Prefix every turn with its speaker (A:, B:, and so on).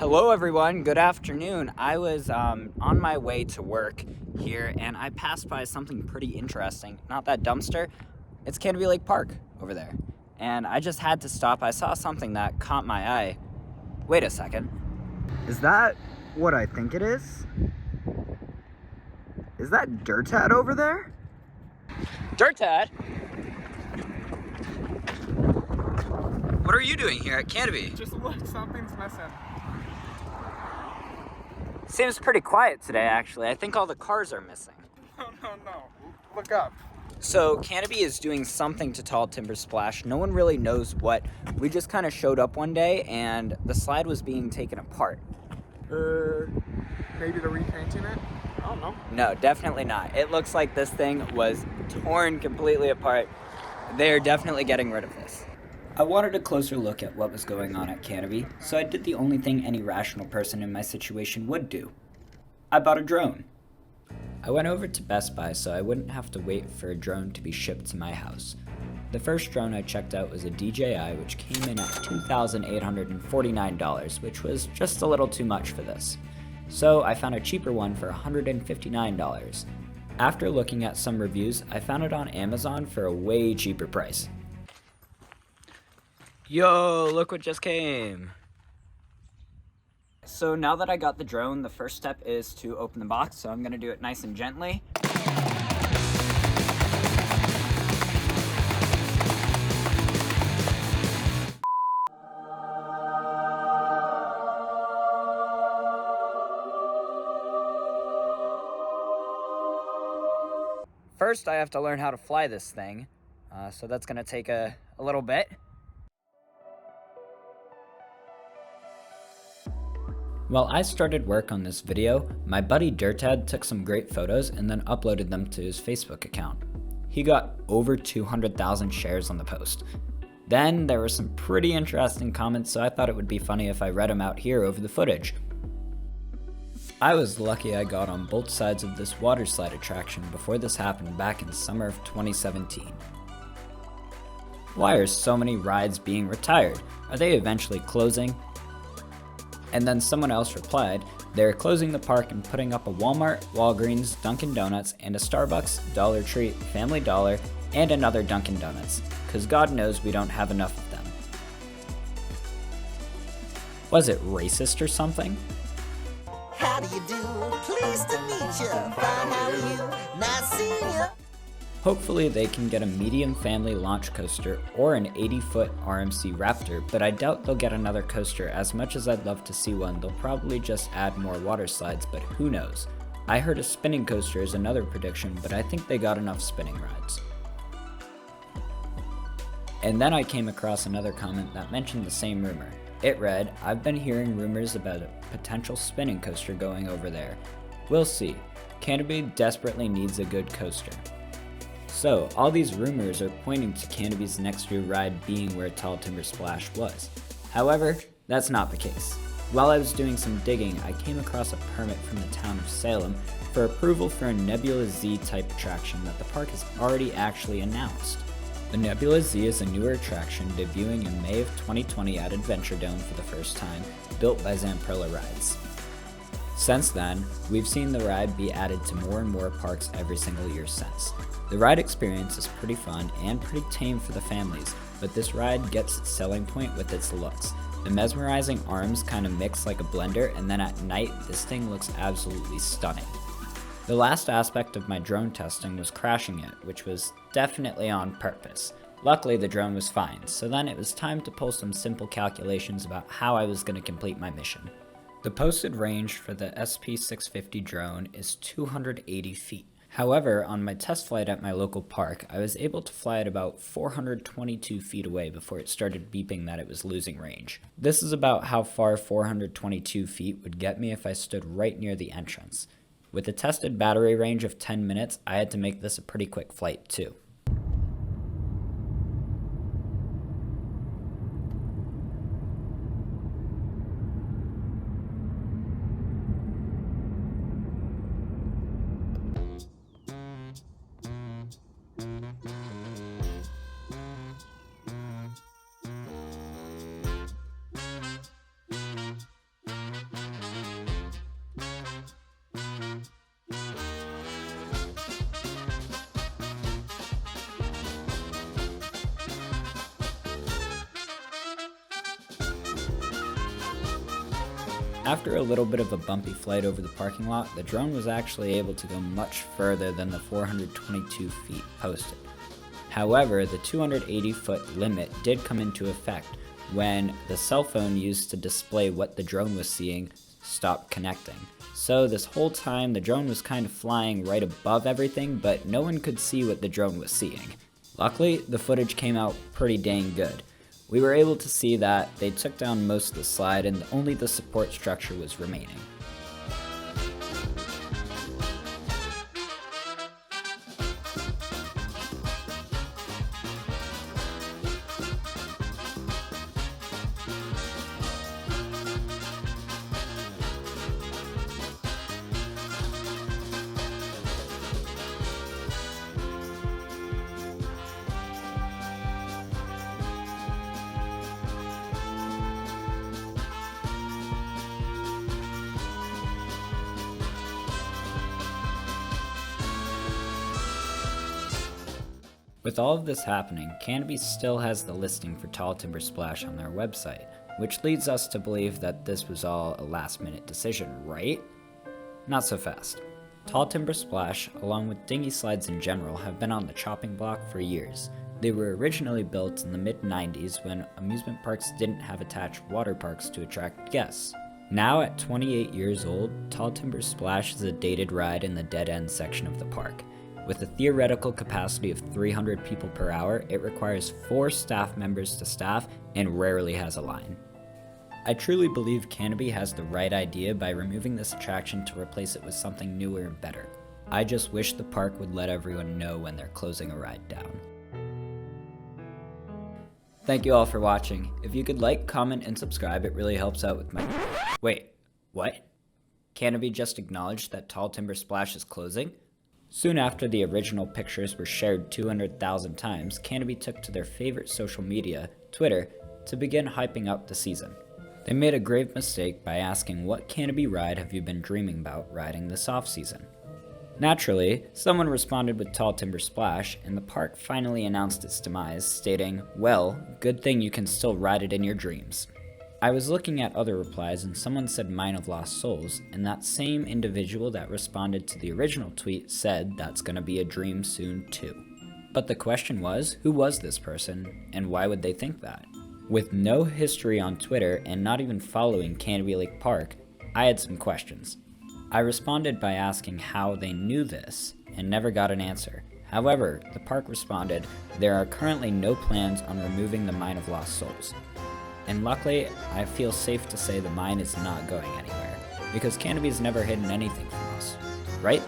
A: Hello everyone, good afternoon. I was on my way to work here and I passed by something pretty interesting. Not that dumpster, it's Canobie Lake Park over there. And I just had to stop. I saw something that caught my eye. Wait a second. Is that what I think it is? Is that Dirtad over there? Dirtad? What are you doing here at Canobie?
B: Just look, something's missing.
A: Seems pretty quiet today, actually. I think all the cars are missing.
B: No. Look up.
A: So Canobie is doing something to Tall Timber Splash. No one really knows what. We just kind of showed up one day and the slide was being taken apart.
B: Maybe they're repainting it? I don't know.
A: No, definitely not. It looks like this thing was torn completely apart. They're definitely getting rid of this. I wanted a closer look at what was going on at Canobie, so I did the only thing any rational person in my situation would do. I bought a drone. I went over to Best Buy so I wouldn't have to wait for a drone to be shipped to my house. The first drone I checked out was a DJI, which came in at $2,849, which was just a little too much for this. So I found a cheaper one for $159. After looking at some reviews, I found it on Amazon for a way cheaper price. Yo, look what just came. So now that I got the drone, the first step is to open the box, so I'm gonna do it nice and gently. First, I have to learn how to fly this thing, so that's gonna take a little bit. While I started work on this video, my buddy Dirtad took some great photos and then uploaded them to his Facebook account. He got over 200,000 shares on the post. Then there were some pretty interesting comments, so I thought it would be funny if I read them out here over the footage. I was lucky I got on both sides of this water slide attraction before this happened back in summer of 2017. Why are so many rides being retired? Are they eventually closing? And then someone else replied, they're closing the park and putting up a Walmart, Walgreens, Dunkin' Donuts, and a Starbucks, Dollar Tree, Family Dollar, and another Dunkin' Donuts, cause God knows we don't have enough of them. Was it racist or something?
C: How do you do? Pleased to meet you. Fine, how are you? Nice seeing you.
A: Hopefully they can get a medium family launch coaster or an 80-foot RMC Raptor, but I doubt they'll get another coaster. As much as I'd love to see one, they'll probably just add more water slides, but who knows. I heard a spinning coaster is another prediction, but I think they got enough spinning rides. And then I came across another comment that mentioned the same rumor. It read, I've been hearing rumors about a potential spinning coaster going over there. We'll see. Canobie desperately needs a good coaster. So, all these rumors are pointing to Canobie's next new ride being where Tall Timber Splash was. However, that's not the case. While I was doing some digging, I came across a permit from the town of Salem for approval for a Nebula Z type attraction that the park has already actually announced. The Nebula Z is a newer attraction debuting in May of 2020 at Adventure Dome for the first time, built by Zamperla Rides. Since then, we've seen the ride be added to more and more parks every single year since. The ride experience is pretty fun and pretty tame for the families, but this ride gets its selling point with its looks. The mesmerizing arms kind of mix like a blender, and then at night, this thing looks absolutely stunning. The last aspect of my drone testing was crashing it, which was definitely on purpose. Luckily, the drone was fine, so then it was time to pull some simple calculations about how I was going to complete my mission. The posted range for the SP650 drone is 280 feet. However, on my test flight at my local park, I was able to fly at about 422 feet away before it started beeping that it was losing range. This is about how far 422 feet would get me if I stood right near the entrance. With a tested battery range of 10 minutes, I had to make this a pretty quick flight too. After a little bit of a bumpy flight over the parking lot, the drone was actually able to go much further than the 422 feet posted. However, the 280-foot limit did come into effect when the cell phone used to display what the drone was seeing stopped connecting. So this whole time the drone was kind of flying right above everything, but no one could see what the drone was seeing. Luckily, the footage came out pretty dang good. We were able to see that they took down most of the slide and only the support structure was remaining. With all of this happening, Canobie still has the listing for Tall Timber Splash on their website, which leads us to believe that this was all a last-minute decision, right? Not so fast. Tall Timber Splash, along with dinghy slides in general, have been on the chopping block for years. They were originally built in the mid-90s when amusement parks didn't have attached water parks to attract guests. Now at 28 years old, Tall Timber Splash is a dated ride in the dead-end section of the park. With a theoretical capacity of 300 people per hour, it requires 4 staff members to staff and rarely has a line. I truly believe Canobie has the right idea by removing this attraction to replace it with something newer and better. I just wish the park would let everyone know when they're closing a ride down. Thank you all for watching. If you could like, comment, and subscribe, it really helps out with my... Wait, what? Canobie just acknowledged that Tall Timber Splash is closing? Soon after the original pictures were shared 200,000 times, Canobie took to their favorite social media, Twitter, to begin hyping up the season. They made a grave mistake by asking, what Canobie ride have you been dreaming about riding this off-season? Naturally, someone responded with Tall Timber Splash, and the park finally announced its demise, stating, well, good thing you can still ride it in your dreams. I was looking at other replies and someone said Mine of Lost Souls, and that same individual that responded to the original tweet said that's gonna be a dream soon too. But the question was, who was this person, and why would they think that? With no history on Twitter and not even following Canobie Lake Park, I had some questions. I responded by asking how they knew this, and never got an answer. However, the park responded, there are currently no plans on removing the Mine of Lost Souls. And luckily, I feel safe to say the mine is not going anywhere, because Canobie's never hidden anything from us, right?